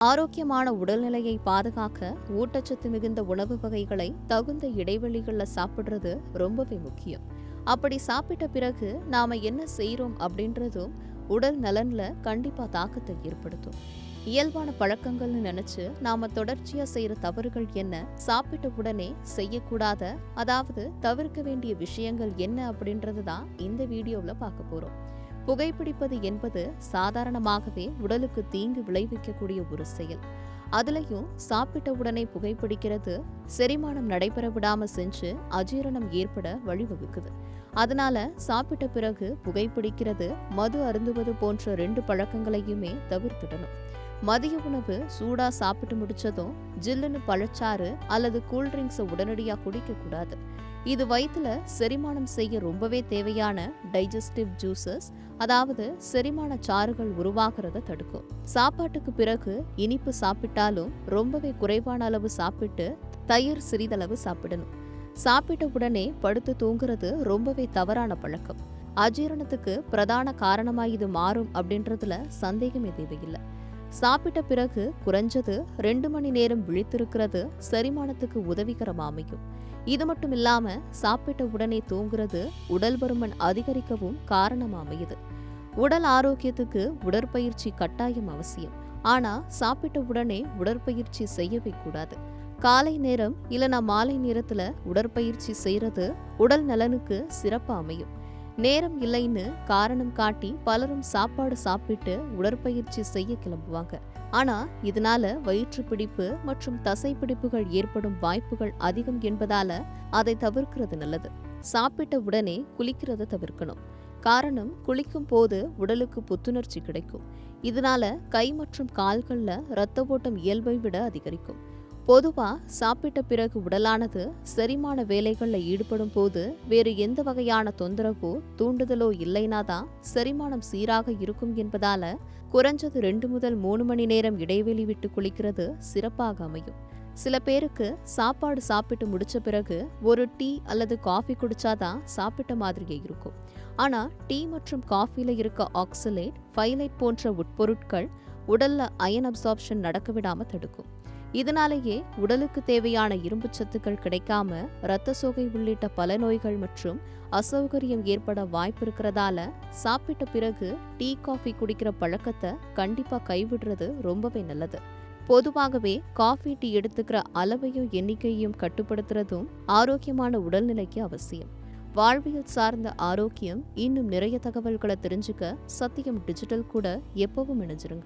ஆரோக்கியமான உடல்நிலையை பாதுகாக்க ஊட்டச்சத்து மிகுந்த உணவு வகைகளை தகுந்த இடைவெளிகளில் சாப்பிடுறது ரொம்பவே முக்கியம். அப்படி சாப்பிட்ட பிறகு நாம என்ன செய்றோம் அப்படின்றதும் உடல் நலன்ல கண்டிப்பா தாக்கத்தை ஏற்படுத்தும். இயல்பான பழக்கங்கள்னு நினைச்சு நாம தொடர்ச்சியா செய்யற தவறுகள் என்ன, சாப்பிட்ட உடனே செய்யக்கூடாத அதாவது தவிர்க்க வேண்டிய விஷயங்கள் என்ன அப்படின்றது தான் இந்த வீடியோவில் பார்க்க போறோம். புகைப்பிடிப்பது என்பது சாதாரணமாகவே உடலுக்கு தீங்கு விளைவிக்கக்கூடிய ஒரு செயல். அதுலயும் சாப்பிட்ட உடனே புகைப்பிடிக்கிறது செரிமானம் நடைபெற விடாம செஞ்சு அஜீரணம் ஏற்பட வழிவகுக்குது. அதனால சாப்பிட்ட பிறகு புகைப்பிடிக்கிறது, மது அருந்துவது போன்ற 2 பழக்கங்களையுமே தவிர்த்திடணும். மதிய உணவு சூடா சாப்பிட்டு முடிச்சதும் ஜில்லுன்னு பழச்சாறு அல்லது கூல்ட்ரிங்க்ஸை உடனடியா குடிக்க கூடாது. இது வயிற்றுல செரிமானம் செய்ய ரொம்பவே தேவையான டைஜஸ்டிவ் ஜூசஸ், அதாவது செரிமான சாறுகள் உருவாகிறத தடுக்கும். சாப்பாட்டுக்கு பிறகு இனிப்பு சாப்பிட்டாலும் ரொம்பவே குறைவான அளவு சாப்பிட்டு தயிர் சிறிதளவு சாப்பிடணும். சாப்பிட்ட உடனே படுத்து தூங்குறது ரொம்பவே தவறான பழக்கம். அஜீரணத்துக்கு பிரதான காரணமா இது மாறும் அப்படின்றதுல சந்தேகமே தேவையில்லை. சாப்பிட்ட பிறகு குறைஞ்சது 2 மணி நேரம் விழித்திருக்கிறது செரிமானத்துக்கு உதவிகரமா அமையும். இது மட்டும் இல்லாம சாப்பிட்ட உடனே தூங்குறது உடல் பருமன் அதிகரிக்கவும் காரணமா அமையுது. உடல் ஆரோக்கியத்துக்கு உடற்பயிற்சி கட்டாயம் அவசியம். ஆனா சாப்பிட்ட உடனே உடற்பயிற்சி செய்யவே கூடாது. காலை நேரம் இல்லனா மாலை நேரத்துல உடற்பயிற்சி செய்யறது உடல் நலனுக்கு சிறப்பா அமையும். நேரம் இல்லைன்னு காரணம் காட்டி பலரும் சாப்பாடு சாப்பிட்டு உடற்பயிற்சி செய்ய கிளம்புவாங்க. ஆனா இதனால வயிற்று பிடிப்பு மற்றும் தசை பிடிப்புகள் ஏற்படும் வாய்ப்புகள் அதிகம் என்பதால அதை தவிர்க்கிறது நல்லது. சாப்பிட்ட உடனே குளிக்கிறத தவிர்க்கணும். காரணம், குளிக்கும் போது உடலுக்கு புத்துணர்ச்சி கிடைக்கும். இதனால கை மற்றும் கால்கள்ல இரத்த ஓட்டம் இயல்பை விட அதிகரிக்கும். பொதுவா சாப்பிட்ட பிறகு உடலானது செரிமான வேலைகள்ல ஈடுபடும் போது வேறு எந்த வகையான தொந்தரவோ தூண்டுதலோ இல்லைனாதான் செரிமானம் சீராக இருக்கும் என்பதால குறைஞ்சது 2 முதல் 3 மணி நேரம் இடைவெளி விட்டு குளிக்கிறது சிறப்பாக அமையும். சில பேருக்கு சாப்பாடு சாப்பிட்டு முடிச்ச பிறகு ஒரு டீ அல்லது காஃபி குடிச்சாதான் சாப்பிட்ட மாதிரியே இருக்கும். ஆனா டீ மற்றும் காஃபில இருக்க ஆக்சலேட், ஃபைலைட் போன்ற உட்பொருட்கள் உடல்ல அயன் அப்சார்ப்ஷன் நடக்க விடாம தடுக்கும். இதனாலேயே உடலுக்கு தேவையான இரும்பு சத்துக்கள் கிடைக்காம இரத்த சோகை உள்ளிட்ட பல நோய்கள் மற்றும் அசௌகரியம் ஏற்பட வாய்ப்பு இருக்கிறதால சாப்பிட்ட பிறகு டீ காஃபி குடிக்கிற பழக்கத்தை கண்டிப்பா கைவிடுறது ரொம்பவே நல்லது. பொதுவாகவே காஃபி டீ எடுத்துக்கிற அளவையும் எண்ணிக்கையையும் கட்டுப்படுத்துறதும் ஆரோக்கியமான உடல்நிலைக்கு அவசியம். வாழ்வியல் சார்ந்த ஆரோக்கியம் இன்னும் நிறைய தகவல்களை தெரிஞ்சுக்க சத்தியம் டிஜிட்டல் கூட எப்பவும் இணைஞ்சிருங்க.